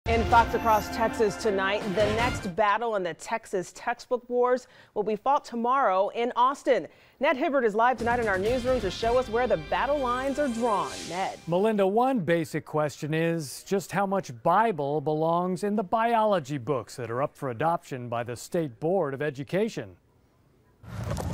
In Fox Across Texas tonight, the next battle in the Texas textbook wars will be fought tomorrow in Austin. Ned Hibbert is live tonight in our newsroom to show us where the battle lines are drawn. Ned. Melinda, one basic question is just how much Bible belongs in the biology books that are up for adoption by the State Board of Education.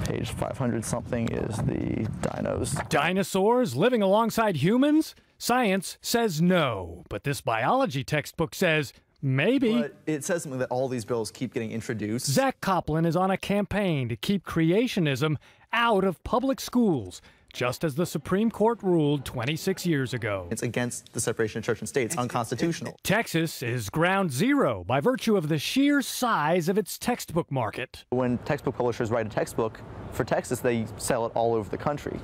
Page 500 something is the dinos. Dinosaurs living alongside humans? Science says no, but this biology textbook says maybe. But it says something that all these bills keep getting introduced. Zach Coplin is on a campaign to keep creationism out of public schools, just as the Supreme Court ruled 26 years ago. It's against the separation of church and state. It's unconstitutional. Texas is ground zero by virtue of the sheer size of its textbook market. When textbook publishers write a textbook for Texas, they sell it all over the country.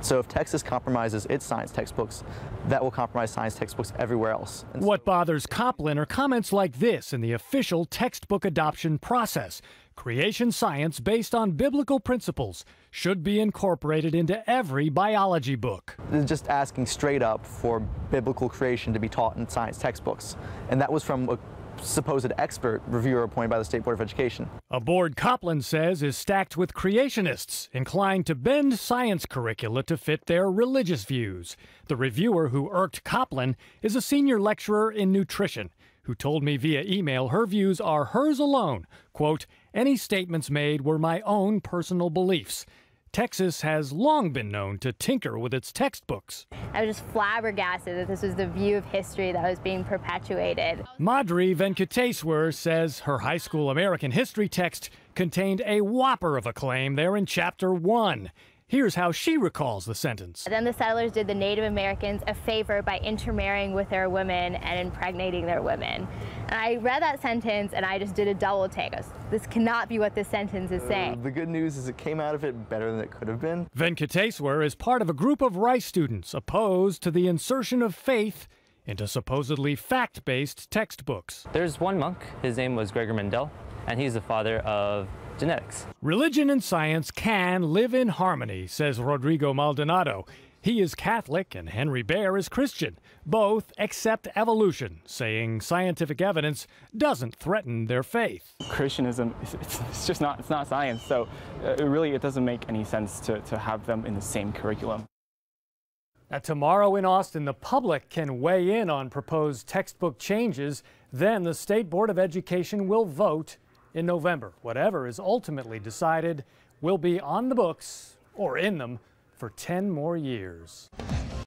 So if Texas compromises its science textbooks, that will compromise science textbooks everywhere else. What bothers Coplin are comments like this in the official textbook adoption process. Creation science based on biblical principles should be incorporated into every biology book. They're just asking straight up for biblical creation to be taught in science textbooks. And that was from a supposed expert reviewer appointed by the State Board of Education. A board Coplin says is stacked with creationists inclined to bend science curricula to fit their religious views. The reviewer who irked Coplin is a senior lecturer in nutrition who told me via email her views are hers alone. Quote, "Any statements made were my own personal beliefs." Texas has long been known to tinker with its textbooks. I was just flabbergasted that this was the view of history that was being perpetuated. Madhuri Venkateswar says her high school American history text contained a whopper of a claim there in Chapter 1. Here's how she recalls the sentence. Then the settlers did the Native Americans a favor by intermarrying with their women and impregnating their women. And I read that sentence and I just did a double take. This cannot be what this sentence is saying. The good news is it came out of it better than it could have been. Venkateswar is part of a group of Rice students opposed to the insertion of faith into supposedly fact-based textbooks. There's one monk, his name was Gregor Mendel, and he's the father of genetics. Religion and science can live in harmony, says Rodrigo Maldonado. He is Catholic and Henry Baer is Christian. Both accept evolution, saying scientific evidence doesn't threaten their faith. Creationism, it's just not, it's not science, so it doesn't make any sense to have them in the same curriculum. Tomorrow in Austin, the public can weigh in on proposed textbook changes. Then the State Board of Education will vote in November. Whatever is ultimately decided will be on the books or in them for 10 more years.